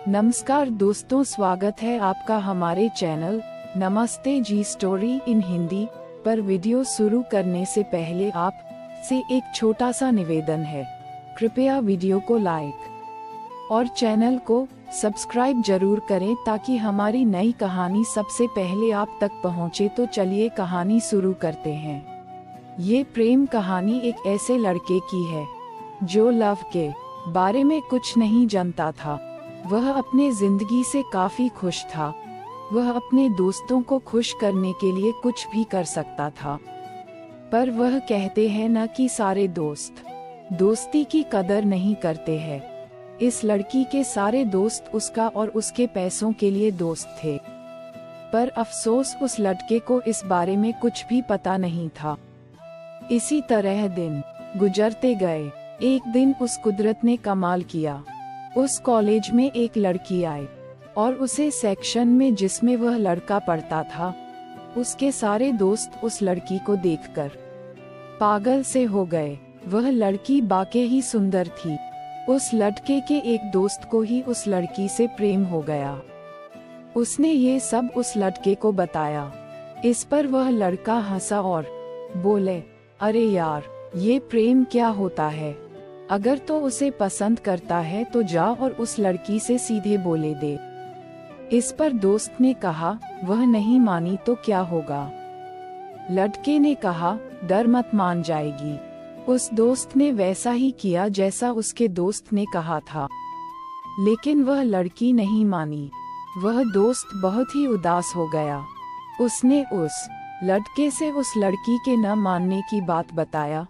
नमस्कार दोस्तों, स्वागत है आपका हमारे चैनल नमस्ते जी स्टोरी इन हिंदी पर। वीडियो शुरू करने से पहले आप से एक छोटा सा निवेदन है, कृपया वीडियो को लाइक और चैनल को सब्सक्राइब जरूर करें ताकि हमारी नई कहानी सबसे पहले आप तक पहुंचे। तो चलिए कहानी शुरू करते हैं। ये प्रेम कहानी एक ऐसे लड़के की है जो लव के बारे में कुछ नहीं जानता था। वह अपने जिंदगी से काफी खुश था। वह अपने दोस्तों को खुश करने के लिए कुछ भी कर सकता था, पर वह कहते हैं न कि सारे दोस्त दोस्ती की कदर नहीं करते हैं। इस लड़की के सारे दोस्त उसका और उसके पैसों के लिए दोस्त थे, पर अफसोस उस लड़के को इस बारे में कुछ भी पता नहीं था। इसी तरह दिन गुजरते गए। एक दिन उस कुदरत ने कमाल किया। उस कॉलेज में एक लड़की आई और उसे सेक्शन में जिसमें वह लड़का पढ़ता था, उसके सारे दोस्त उस लड़की को देखकर पागल से हो गए। वह लड़की वाकई ही सुंदर थी। उस लड़के के एक दोस्त को ही उस लड़की से प्रेम हो गया। उसने ये सब उस लड़के को बताया। इस पर वह लड़का हंसा और बोले, अरे यार, ये प्रेम क्या होता है? अगर तो उसे पसंद करता है तो जा और उस लड़की से सीधे बोले दे। इस पर दोस्त ने कहा, वह नहीं मानी तो क्या होगा? लड़के ने कहा, डर मत, मान जाएगी। उस दोस्त ने वैसा ही किया जैसा उसके दोस्त ने कहा था, लेकिन वह लड़की नहीं मानी। वह दोस्त बहुत ही उदास हो गया। उसने उस लड़के से उस लड़की के न मानने की बात बताया।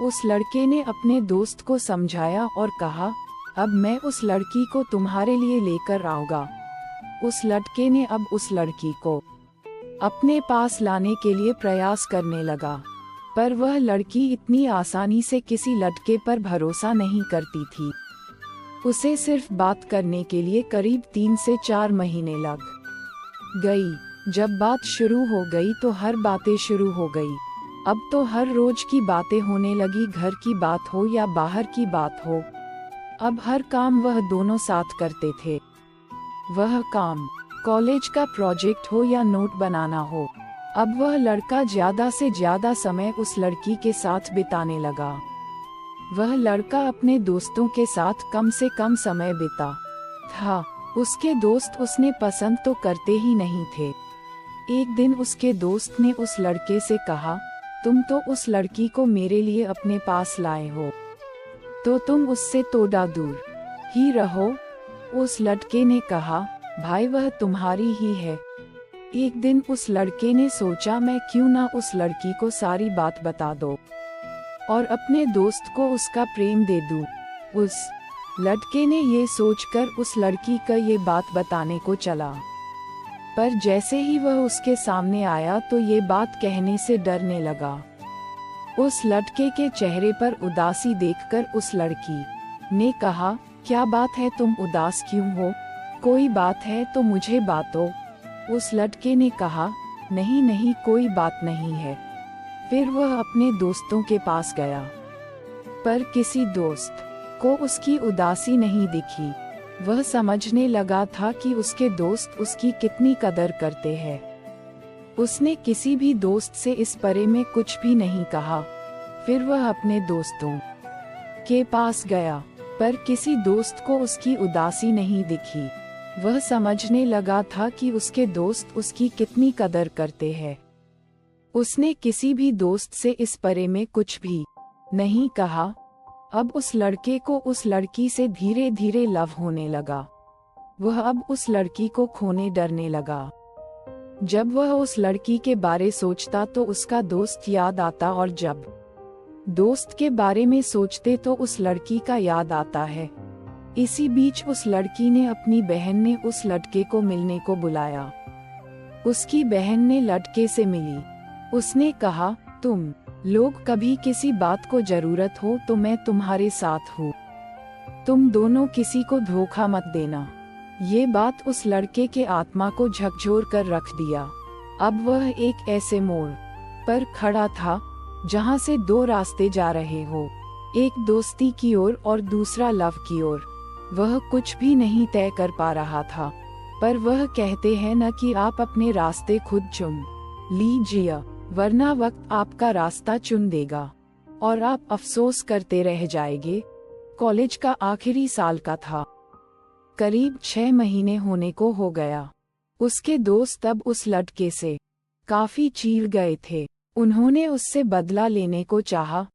उस लड़के ने अपने दोस्त को समझाया और कहा, अब मैं उस लड़की को तुम्हारे लिए लेकर आऊंगा। उस लड़के ने अब उस लड़की को अपने पास लाने के लिए प्रयास करने लगा, पर वह लड़की इतनी आसानी से किसी लड़के पर भरोसा नहीं करती थी। उसे सिर्फ बात करने के लिए करीब 3 से 4 महीने लग गई। जब बात शुरू हो गई तो हर बातें शुरू हो गई। अब तो हर रोज की बातें होने लगी, घर की बात हो या बाहर की बात हो। अब हर काम वह दोनों साथ करते थे। वह काम कॉलेज का प्रोजेक्ट हो या नोट बनाना हो, अब वह लड़का ज्यादा से ज्यादा समय उस लड़की के साथ बिताने लगा। वह लड़का अपने दोस्तों के साथ कम से कम समय बिता था। उसके दोस्त उसने पसंद तो करते ही नहीं थे। एक दिन उसके दोस्त ने उस लड़के से कहा, तुम तो उस लड़की को मेरे लिए अपने पास लाए हो, तो तुम उससे थोड़ा दूर ही रहो। उस लड़के ने कहा, भाई वह तुम्हारी ही है। एक दिन उस लड़के ने सोचा, मैं क्यों ना उस लड़की को सारी बात बता दो और अपने दोस्त को उसका प्रेम दे दूं। उस लड़के ने ये सोचकर उस लड़की का ये बात बताने को चला, पर जैसे ही वह उसके सामने आया तो ये बात कहने से डरने लगा। उस लड़के के चेहरे पर उदासी देखकर उस लड़की ने कहा, क्या बात है, तुम उदास क्यों हो? कोई बात है तो मुझे बातो। उस लड़के ने कहा, नहीं नहीं, कोई बात नहीं है। फिर वह अपने दोस्तों के पास गया, पर किसी दोस्त को उसकी उदासी नहीं दिखी। वह समझने लगा था कि उसके दोस्त उसकी कितनी कदर करते हैं। उसने किसी भी दोस्त से इस बारे में कुछ भी नहीं कहा। फिर वह अपने दोस्तों के पास गया, पर किसी दोस्त को उसकी उदासी नहीं दिखी। वह समझने लगा था कि उसके दोस्त उसकी कितनी कदर करते हैं। उसने किसी भी दोस्त से इस बारे में कुछ भी नहीं कहा। अब उस लड़के को उस लड़की से धीरे धीरे लव होने लगा। वह अब उस लड़की को खोने डरने लगा। जब वह उस लड़की के बारे सोचता तो उसका दोस्त याद आता, और जब दोस्त के बारे में सोचते तो उस लड़की का याद आता है। इसी बीच उस लड़की ने अपनी बहन ने उस लड़के को मिलने को बुलाया। उसकी बहन ने लड़के से मिली। उसने कहा, तुम लोग कभी किसी बात को जरूरत हो तो मैं तुम्हारे साथ हूँ। तुम दोनों किसी को धोखा मत देना। ये बात उस लड़के के आत्मा को झकझोर कर रख दिया। अब वह एक ऐसे मोड़ पर खड़ा था जहाँ से 2 रास्ते जा रहे हो, एक दोस्ती की ओर और दूसरा लव की ओर। वह कुछ भी नहीं तय कर पा रहा था, पर वह कहते हैं न कि आप अपने रास्ते खुद चुन लीजिए, वरना वक्त आपका रास्ता चुन देगा और आप अफसोस करते रह जाएंगे। कॉलेज का आखिरी साल का था। करीब 6 महीने होने को हो गया। उसके दोस्त अब उस लड़के से काफी चिढ़ गए थे। उन्होंने उससे बदला लेने को चाहा।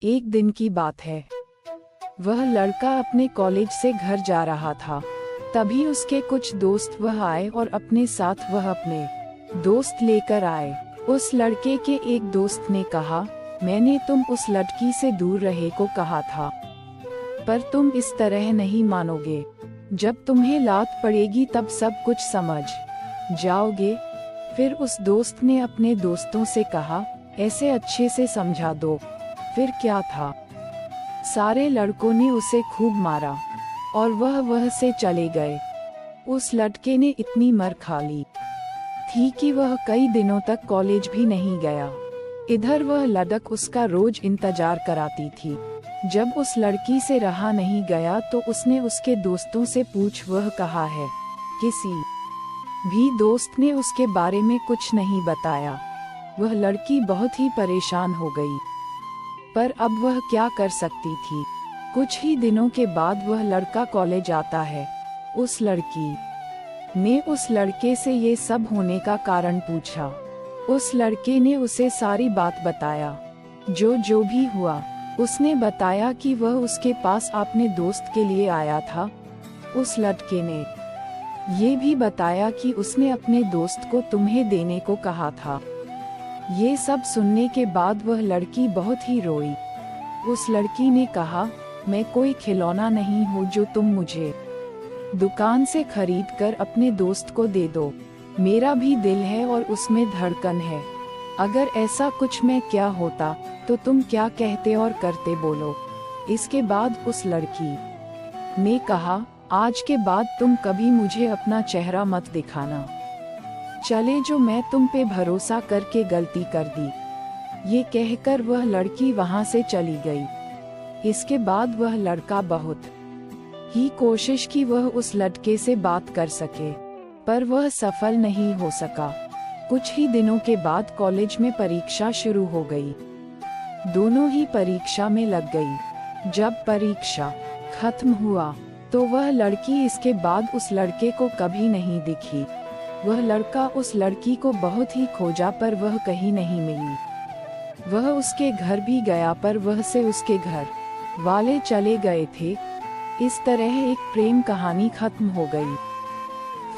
एक दिन की बात है, वह लड़का अपने कॉलेज से घर जा रहा था। तभी उसके कुछ दोस्त वह आए और अपने साथ वह अपने दोस्त लेकर आए। उस लड़के के एक दोस्त ने कहा, मैंने तुम उस लड़की से दूर रहे को कहा था, पर तुम इस तरह नहीं मानोगे। जब तुम्हें लात पड़ेगी तब सब कुछ समझ जाओगे। फिर उस दोस्त ने अपने दोस्तों से कहा, ऐसे अच्छे से समझा दो। फिर क्या था, सारे लड़कों ने उसे खूब मारा और वह से चले गए। उस लड़के ने इतनी मार खा ली थी कि वह कई दिनों तक कॉलेज भी नहीं गया। इधर वह लड़क उसका रोज इंतजार कराती थी। जब उस लड़की से रहा नहीं गया तो उसने उसके दोस्तों से पूछ वह कहाँ है। किसी भी दोस्त ने उसके बारे में कुछ नहीं बताया। वह लड़की बहुत ही परेशान हो गई, पर अब वह क्या कर सकती थी। कुछ ही दिनों के बाद वह लड़का कॉलेज आता है। उस लड़की ने उस लड़के से ये सब होने का कारण पूछा। उस लड़के ने उसे सारी बात बताया, जो भी हुआ। उसने बताया कि वह उसके पास अपने दोस्त के लिए आया था। उस लड़के ने ये भी बताया कि उसने अपने दोस्त को तुम्हें देने को कहा था। ये सब सुनने के बाद वह लड़की बहुत ही रोई। उस लड़की ने कहा, मैं कोई खिलौना नहीं हूँ जो तुम मुझे दुकान से खरीद कर अपने दोस्त को दे दो। मेरा भी दिल है और उसमें धड़कन है। अगर ऐसा कुछ मैं क्या होता तो तुम क्या कहते और करते, बोलो। इसके बाद उस लड़की ने कहा, आज के बाद तुम कभी मुझे अपना चेहरा मत दिखाना। चले जो मैं तुम पे भरोसा करके गलती कर दी। ये कहकर वह लड़की वहां से चली गई। इसके बाद वह लड़का बहुत ही कोशिश की वह उस लड़के से बात कर सके, पर वह सफल नहीं हो सका। कुछ ही दिनों के बाद कॉलेज में परीक्षा शुरू हो गई। दोनों ही परीक्षा में लग गई। जब परीक्षा खत्म हुआ तो वह लड़की इसके बाद उस लड़के को कभी नहीं दिखी। वह लड़का उस लड़की को बहुत ही खोजा पर वह कहीं नहीं मिली। वह उसके घर भी गया पर वह से उसके घर वाले चले गए थे। इस तरह एक प्रेम कहानी खत्म हो गई।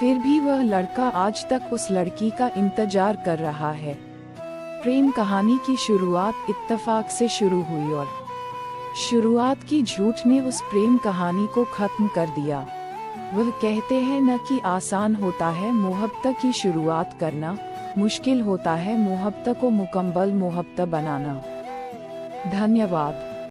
फिर भी वह लड़का आज तक उस लड़की का इंतजार कर रहा है। प्रेम कहानी की शुरुआत इत्तेफाक से शुरू हुई और शुरुआत की झूठ ने उस प्रेम कहानी को खत्म कर दिया। वह कहते हैं न कि आसान होता है मोहब्बत की शुरुआत करना, मुश्किल होता है मोहब्बत को मुकम्मल मोहब्बत बनाना। धन्यवाद।